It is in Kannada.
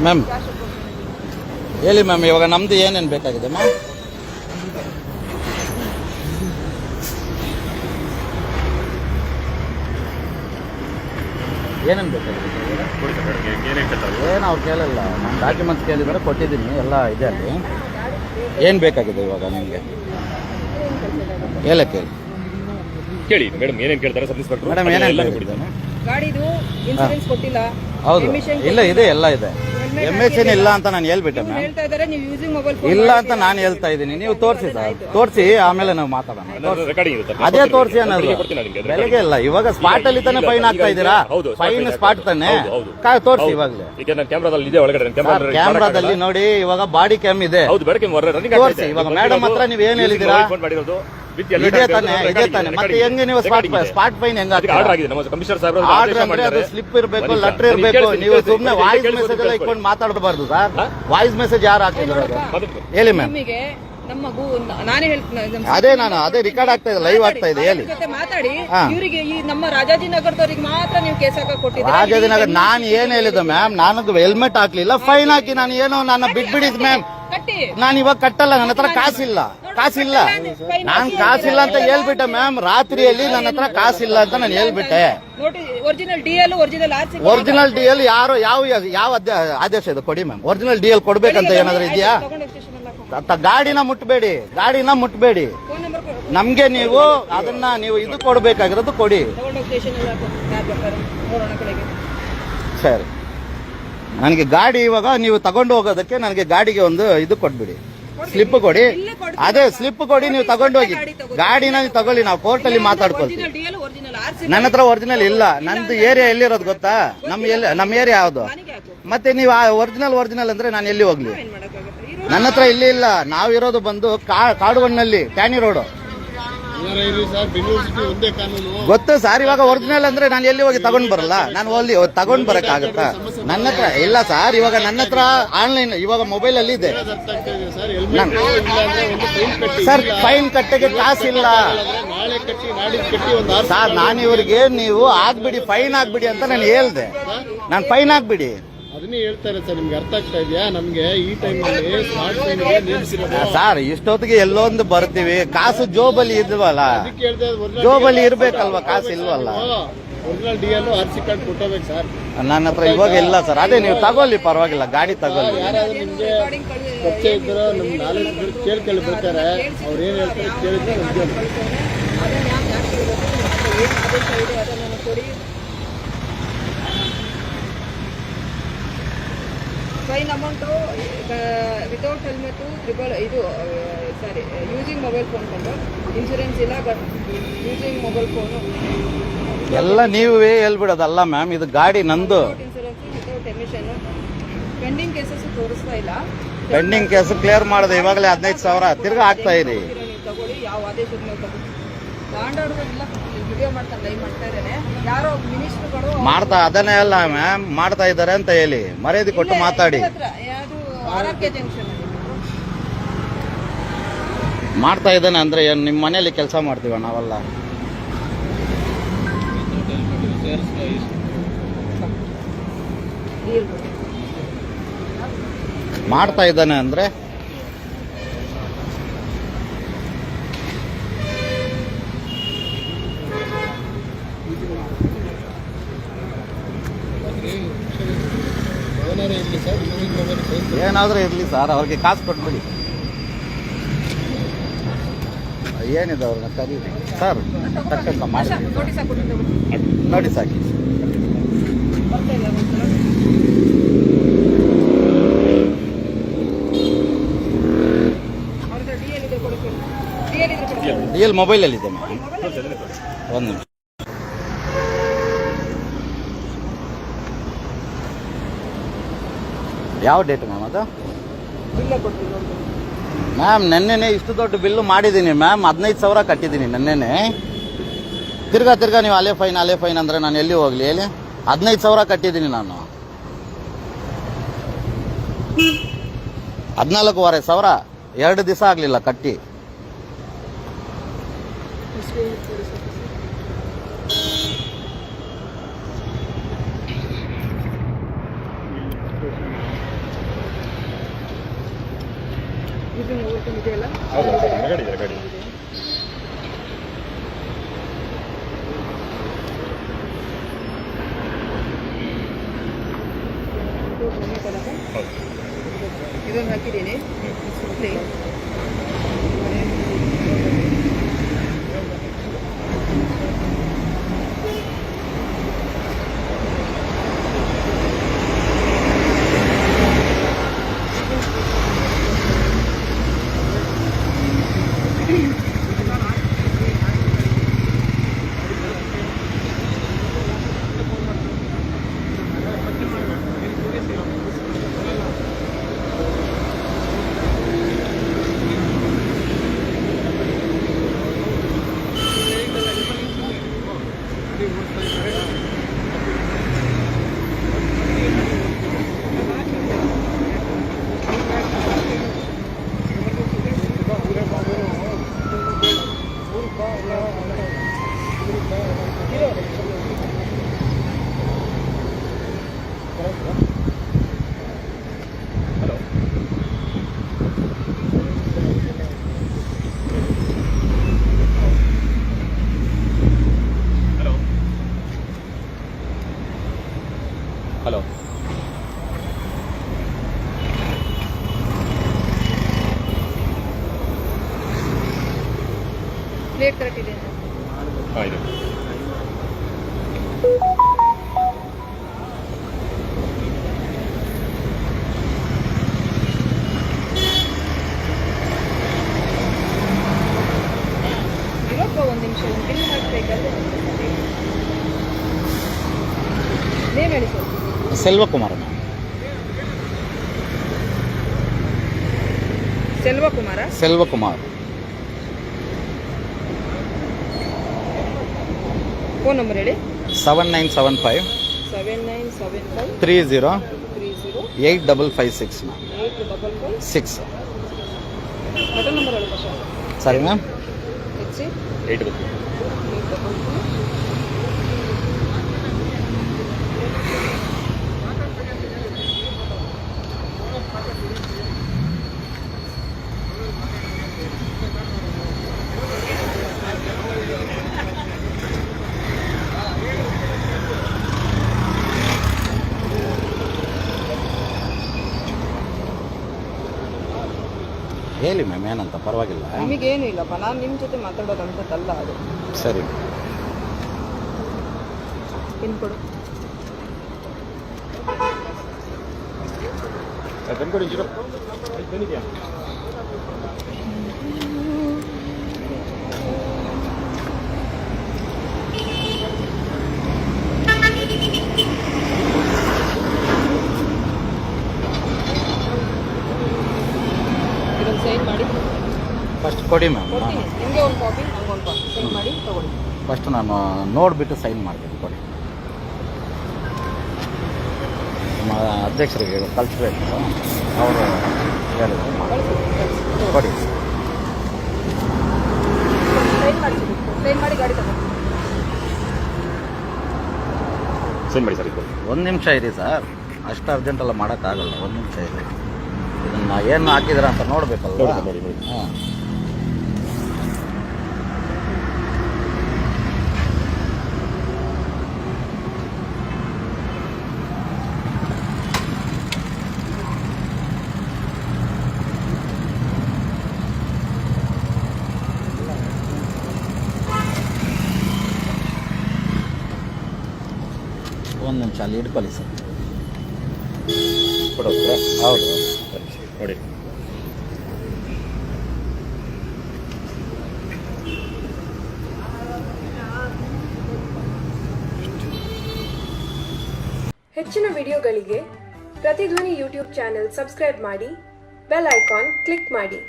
ಮ್ಯಾಮ್ ಹೇಳಿ ಮ್ಯಾಮ್, ಇವಾಗ ನಮ್ದು ಏನೇನು ಬೇಕಾಗಿದೆ ಮ್ಯಾಮ್? ಏನೇನು ಬೇಕಾಗಿದೆ? ಏನು ಅವ್ರು ಕೇಳಲ್ಲ, ನಾನು ಡಾಕ್ಯುಮೆಂಟ್ಸ್ ಕೇಳಿದರೆ ಕೊಟ್ಟಿದ್ದೀನಿ, ಎಲ್ಲ ಇದೆ ಅಲ್ಲಿ. ಏನು ಬೇಕಾಗಿದೆ ಇವಾಗ ನಿಮಗೆ? ಹೇಳಕ್ಕೆ ಕೇಳಿ ಮೇಡಮ್, ಏನೇನು ಕೇಳ್ತಾರೆ ಸಬ್ ಇನ್ಸ್ಪೆಕ್ಟರ್ ಮೇಡಮ್? ಏನೇನು ಗಾಡಿದು ಇನ್ಶೂರೆನ್ಸ್ ಕೊಟ್ಟಿಲ್ಲ? ಹೌದು, ಇಲ್ಲ ಇದೆ, ಎಲ್ಲ ಇದೆ. ಎಮ್ಎಸ್ಎನ್ ಇಲ್ಲ ಅಂತ ನಾನು ಹೇಳ್ಬಿಟ್ಟೆ ಮ್ಯಾಮ್. ಹೇಳ್ತಾ ಇದ್ದಾರೆ ನೀವು ಯೂಸಿಂಗ್ ಮೊಬೈಲ್ ಇಲ್ಲ ಅಂತ ನಾನು ಹೇಳ್ತಾ ಇದ್ದೀನಿ. ನೀವು ತೋರಿಸಿ ಸರ್, ತೋರಿಸಿ ಆಮೇಲೆ ನಾವು ಮಾತಾಡೋಣ. ರೆಕಾರ್ಡಿಂಗ್ ಇರುತ್ತೆ, ಅದೇ ತೋರಿಸಿ ಅನ್ನೋದು ಬೆಳಗ್ಗೆ ಇಲ್ಲ, ಇವಾಗ ಸ್ಪಾಟ್ ಅಲ್ಲಿ ತಾನೇ ಫೈನ್ ಆಗ್ತಾ ಇದ್ದೀರಾ? ಫೈನ್ ಸ್ಪಾಟ್ ತಾನೆ, ತೋರಿಸಿ ಇವಾಗಲೇ. ಈಗ ನಾನು ಕ್ಯಾಮ್ರಾದಲ್ಲಿ ಇದೆ ಒಳಗಡೆ, ಕ್ಯಾಮ್ರಾದಲ್ಲಿ ನೋಡಿ, ಇವಾಗ ಬಾಡಿ ಕ್ಯಾಮ್ ಇದೆ, ತೋರಿಸಿ. ಇವಾಗ ಮೇಡಮ್ ಹತ್ರ ನೀವು ಏನ್ ಹೇಳಿದೀರಾ? ಇದೇ ತಾನೆ, ಮತ್ತೆ ಹೆಂಗೆ ನೀವು ಸ್ಪಾಟ್ ಫೈನ್ ಹೆಂಗ ಆರ್ಡರ್ ಅಂದ್ರೆ ಅದು ಸ್ಲಿಪ್ ಇರಬೇಕು, ಲೆಟರ್ ಇರಬೇಕು. ನೀವು ಸುಮ್ಮನೆ ವಾಯ್ಸ್ ಮೆಸೇಜ್ ಎಲ್ಲ ಇಟ್ಕೊಂಡು ಮಾತಾಡಬಾರ್ದು ಸರ್. ವಾಯ್ಸ್ ಮೆಸೇಜ್ ಯಾರು ಹಾಕಿದ್ರು? ಹೇಳಿ ಮ್ಯಾಮ್. ಅದೇ ರಿಕಾರ್ಡ್ ಆಗ್ತಾ ಇದೆ, ಲೈವ್ ಆಗ್ತಾ ಇದೆ. ಹೇಳಿ. ಮಾತಾಡಿ. ಇವರಿಗೆ ಈ ನಮ್ಮ ರಾಜಾಜಿನಗರದವ್ರಿಗೆ ಮಾತ್ರ ನೀವು ಕೇಸ್ ಹಾಕಿ ಕೊಟ್ಟಿದ್ದೀರಾ? ರಾಜಾಜಿನಗರ ನಾನು ಏನ್ ಹೇಳಿದೆ ಮ್ಯಾಮ್? ನಾನು ಹೆಲ್ಮೆಟ್ ಹಾಕ್ಲಿಲ್ಲ, ಫೈನ್ ಹಾಕಿ ನಾನು ಏನೋ ನನ್ನ ಬಿಟ್ಬಿಡಿದ್ ಮ್ಯಾಮ್. ನಾನು ಇವಾಗ ಕಟ್ಟಲ್ಲ, ನನ್ನ ಹತ್ರ ಕಾಸಿಲ್ಲ. ನಾನ್ ಕಾಸಿಲ್ಲ ಅಂತ ಹೇಳ್ಬಿಟ್ಟೆ ಮ್ಯಾಮ್. ರಾತ್ರಿಯಲ್ಲಿ ನನ್ನ ಹತ್ರ ಕಾಸಿಲ್ಲ ಅಂತ ನಾನು ಹೇಳ್ಬಿಟ್ಟೆ. ಒರಿಜಿನಲ್ ಡಿಎಲ್ ಯಾರು ಯಾವ ಆದೇಶ ಇದೆ ಕೊಡಿ ಮ್ಯಾಮ್. ಒರಿಜಿನಲ್ ಡಿಎಲ್ ಕೊಡ್ಬೇಕಂತ ಏನಾದ್ರು ಇದೆಯಾ? ಗಾಡಿನ ಮುಟ್ಬೇಡಿ. ನಮ್ಗೆ ನೀವು ಅದನ್ನ ನೀವು ಇದು ಕೊಡ್ಬೇಕಾಗಿರೋದು ಕೊಡಿ. ಸರಿ, ನನಗೆ ಗಾಡಿ ಇವಾಗ ನೀವು ತಗೊಂಡು ಹೋಗೋದಕ್ಕೆ ನನಗೆ ಗಾಡಿಗೆ ಒಂದು ಇದು ಕೊಟ್ಬಿಡಿ, ಸ್ಲಿಪ್ ಕೊಡಿ. ಅದೇ ಸ್ಲಿಪ್ ಕೊಡಿ, ನೀವು ತಗೊಂಡು ಹೋಗಿ. ಗಾಡಿನ ನೀವು ತಗೊಳ್ಳಿ, ನಾವು ಕೋರ್ಟಲ್ಲಿ ಮಾತಾಡ್ಕೊಳ್ತೀವಿ. ನನ್ನ ಹತ್ರ ಒರಿಜಿನಲ್ ಇಲ್ಲ. ನಂದು ಏರಿಯಾ ಎಲ್ಲಿರೋದು ಗೊತ್ತಾ? ನಮ್ಮ ಏರಿಯಾ ಯಾವ್ದು? ಮತ್ತೆ ನೀವು ಒರಿಜಿನಲ್ ಅಂದ್ರೆ ನಾನು ಎಲ್ಲಿ ಹೋಗ್ಲಿ? ನನ್ನ ಹತ್ರ ಇಲ್ಲಿ ಇಲ್ಲ. ನಾವಿರೋದು ಬಂದು ಕಾಡುವಣ್ಣಲ್ಲಿ, ಟ್ಯಾನಿ ರೋಡ್. ಗೊತ್ತು ಸರ್. ಇವಾಗ ಒರಿಜಿನಲ್ ಅಂದ್ರೆ ನಾನು ಎಲ್ಲಿ ಹೋಗಿ ತಗೊಂಡ್ ಬರಲ್ಲ? ನಾನು ಅಲ್ಲಿ ತಗೊಂಡ್ ಬರಕ್ ಆಗುತ್ತಾ? ನನ್ನ ಹತ್ರ ಇಲ್ಲ ಸರ್. ಇವಾಗ ನನ್ನ ಹತ್ರ ಆನ್ಲೈನ್ ಇವಾಗ ಮೊಬೈಲ್ ಅಲ್ಲಿ ಇದೆ ಸರ್. ಫೈನ್ ಕಟ್ಟಕ್ಕೆ ಕಾಸಿಲ್ಲ ಸರ್. ನಾನು ಇವರಿಗೆ ನೀವು ಆಗ್ಬಿಡಿ, ಫೈನ್ ಆಗ್ಬಿಡಿ ಅಂತ ನಾನು ಹೇಳ್ದೆ. ನಾನು ಫೈನ್ ಆಗ್ಬಿಡಿ ಅದನ್ನೇ ಹೇಳ್ತಾರೆ ಸರ್. ನಿಮ್ಗೆ ಅರ್ಥ ಆಗ್ತಾ ಇದೆಯಾ? ನಮ್ಗೆ ಈ ಟೈಮ್ ಅಲ್ಲಿ ಸ್ಮಾರ್ಟ್ ಫೋನ್ ಸರ್, ಇಷ್ಟೊತ್ತಿಗೆ ಎಲ್ಲೊಂದು ಬರ್ತೀವಿ, ಕಾಸು ಜೋಬಲ್ಲಿ ಇದ್ವಲ್ಲ, ಜೋಬಲ್ಲಿ ಇರ್ಬೇಕಲ್ವಾ? ಕಾಸು ಇಲ್ವಲ್ಲ. ಒರಿಜಿನಲ್ ಡಿಎಲ್ ಆರ್ಸಿ ಕಾರ್ಡ್ ಕೊಟ್ಟಬೇಕು ಸರ್. ನನ್ನ ಹತ್ರ ಇವಾಗ ಇಲ್ಲ ಸರ್. ಅದೇ ನೀವು ತಗೊಳ್ಳಿ, ಪರವಾಗಿಲ್ಲ, ಗಾಡಿ ತಗೊಳ್ಳಿ. ಯಾರಾದ್ರೂ ನಿಮ್ಗೆ ಪರಿಚಯ ಇದ್ರು, ನಮ್ ನಾಲೆಜ್ ಇದ್ರು ಕೇಳ್ಕೊಳ್ಬೇಕಾರೆ ಅವ್ರು ಏನ್ ಹೇಳ್ತಾರೆ ಕೇಳಿದ್ರೆ ಫೈನ್ ಅಮೌಂಟು ವಿತೌಟ್ ಹೆಲ್ಮೆಟು ಇದು ಸಾರಿ ಯೂಸಿಂಗ್ ಮೊಬೈಲ್ ಫೋನ್ ಬಂದು ಇನ್ಶೂರೆನ್ಸ್ ಇಲ್ಲ, ಬಟ್ ಯೂಸಿಂಗ್ ಮೊಬೈಲ್ ಫೋನು ಎಲ್ಲ ನೀವೇ ಹೇಳ್ಬಿಡೋದಲ್ಲ ಮ್ಯಾಮ್. ಇದು ಗಾಡಿ ನಂದು. Insurance without emission. Pending cases ತೋರಿಸ್ತಾ ಇಲ್ಲ. ಪೆಂಡಿಂಗ್ ಕೇಸ್ ಕ್ಲಿಯರ್ ಮಾಡಿದೆ ಇವಾಗಲೇ 15,000 ತಿರ್ಗಾ ಆಗ್ತಾ ಇದೆ. ತಗೊಳ್ಳಿ, ಯಾವ ಆದೇಶದ ಮೇಲೆ ತಗೊಳ್ಳಿ. ಗಾಂಡಾಡುವುದಿಲ್ಲ, ವಿಡಿಯೋ ಮಾಡ್ತಾ ಲೈವ್ ಮಾಡ್ತಾ ಇದ್ದಾನೆ. ಯಾರೋ ಮಿನಿಸ್ಟರ್ಗಳು ಮಾಡ್ತಾ ಅದನ್ನೇ ಅಲ್ಲ ಮ್ಯಾಮ್, ಮಾಡ್ತಾ ಇದ್ದಾರೆ ಅಂತ ಹೇಳಿ ಮರ್ಯಾದೆ ಕೊಟ್ಟು ಮಾತಾಡಿ. ಯಾವುದು ಆರ್ಆರ್ಕೆ ಜಂಕ್ಷನ್ ಮಾಡ್ತಾ ಇದ್ದಾನೆ ಅಂದ್ರೆ ಏನು? ನಿಮ್ಮ ಮನೆಯಲ್ಲಿ ಕೆಲಸ ಮಾಡ್ತೀವ ನಾವೆಲ್ಲ? ಮಾಡ್ತಾ ಇದ್ದಾನೆ ಅಂದ್ರೆ ಏನಾದ್ರೂ ಇರ್ಲಿ ಸರ್, ಅವ್ರಿಗೆ ಕಾಸು ಕೊಟ್ಬಿಡಿ. ಏನಿದೆ ಅವ್ರನ್ನ ಕರೀ ಸರ್, ತಕ್ಷಣ ಮಾಡಿ ನೋಡಿ ಸಾಕಿ. ಡಿಎಲ್ ಮೊಬೈಲಲ್ಲಿ ಇದೆ ಮ್ಯಾಮ್. ಒಂದು ನಿಮಿಷ. ಯಾವ ಡೇಟ್ ಮ್ಯಾಮ್ ಅದು? ಮ್ಯಾಮ್ ನೆನ್ನೆನೆ ಇಷ್ಟು ದೊಡ್ಡ ಬಿಲ್ಲು ಮಾಡಿದ್ದೀನಿ ಮ್ಯಾಮ್. 15,000 ಕಟ್ಟಿದ್ದೀನಿ ನೆನ್ನೆನೆ. ತಿರ್ಗಾ ನೀವು ಅಲೆ ಫೈನ್ ಅಂದರೆ ನಾನು ಎಲ್ಲಿ ಹೋಗ್ಲಿ ಹೇಳಿ? 15,000 ಕಟ್ಟಿದ್ದೀನಿ ನಾನು. 14,500 2 ದಿವಸ ಆಗಲಿಲ್ಲ ಕಟ್ಟಿ. ಯೂಸಿಂಗ್ ಮೊಬೈಲ್ ಫೋನ್ ಇದೆಯಲ್ಲ ಹೌದು ಗಾಡಿ ಇದೆ ಗಾಡಿ. ಹೌದು. ಇದೊಂದು ಹಾಕಿದ್ದೀನಿ play. Hello. Hello. Hello. Plate correct ಇದೆ. ಹಾಂ ಇದೆ. ಇರಪ್ಪ ಒಂದು ನಿಮಿಷ ಬಿಲ್ ಹಾಕ್ಬೇಕಲ್ಲ. ನೇಮ್ ಹೇಳಿ sir. Selvakumar ma'am. Selvakumar. Selvakumar. Phone number ಹೇಳಿ. 7975 7975 30 30 8556 ಮ್ಯಾಮ್. 8556. 6. ಮೊಬೈಲ್ ನಂಬರ್ ಹೇಳಿ ಫಸ್ಟ್. ಸರಿ ಮ್ಯಾಮ್. ಹೆಚ್ಚಿ 8 ಬರ್ತದೆ. 822. ಹೇಳಿ ಮ್ಯಾಮ್, ಏನಂತ ಪರವಾಗಿಲ್ಲ. ನಿಮಗೇನು ಇಲ್ಲಪ್ಪ, ನಾನು ನಿಮ್ಮ ಜೊತೆ ಮಾತಾಡೋದಂಥದ್ದಲ್ಲ ಅದು. ಸರಿ. ಪಿನ್ ಕೊಡು. ತಂದ್ಕೊಡಿ ಜೀರೋ. ಬಂದಿದೆಯಾ? ಇದೊಂದು ಸೈನ್ ಮಾಡಿ ಫಸ್ಟ್ ಕೊಡಿ ಮ್ಯಾಮ್. ಕೊಡ್ತೀನಿ. ನಿಮಗೆ ಒಂದು ಕಾಪಿ, ನಂಗೆ ಒಂದು ಕಾಪಿ ಸೈನ್ ಮಾಡಿ ತಗೊಳ್ಳಿ. ಫಸ್ಟ್ ನಾನು ನೋಡಿಬಿಟ್ಟು ಸೈನ್ ಮಾಡ್ತೀನಿ. ಕೊಡಿ. ನಮ್ಮ ಅಧ್ಯಕ್ಷರಿಗೆ ಕಳಿಸ್ಬೇಕು, ಅವರು ಹೇಳಿದ್ರು ಕೊಡಿ. ಸೈನ್ ಮಾಡಿ ಸೈನ್ ಮಾಡಿ ಗಾಡಿ ತಗೊಂಡು. ಸೆಂಡ್ ಮಾಡಿ ಸರ್. ಇದು ಒಂದು ನಿಮಿಷ ಇರಿ ಸರ್, ಅಷ್ಟು ಅರ್ಜೆಂಟೆಲ್ಲ ಮಾಡೋಕ್ಕಾಗಲ್ಲ. ಒಂದು ನಿಮಿಷ ಇರಿ, ಇದನ್ನು ಏನು ಹಾಕಿದ್ದೀರಾ ಅಂತ ನೋಡಬೇಕಲ್ಲ. ನೋಡಿ ನೋಡಿ. ಹಾಂ. ಒಂದು ನಿಮಿಷ ಅಲ್ಲಿ ಇಟ್ಕೊಳ್ಳಿ ಸರ್. ಕೊಡೋದ್ರಾ? ಹೌದು. ನೋಡಿ. ಹೆಚ್ಚಿನ ವಿಡಿಯೋಗಳಿಗೆ ಪ್ರತಿಧ್ವನಿ ಯೂಟ್ಯೂಬ್ ಚಾನೆಲ್ ಸಬ್ಸ್ಕ್ರೈಬ್ ಮಾಡಿ, ಬೆಲ್ ಐಕಾನ್ ಕ್ಲಿಕ್ ಮಾಡಿ.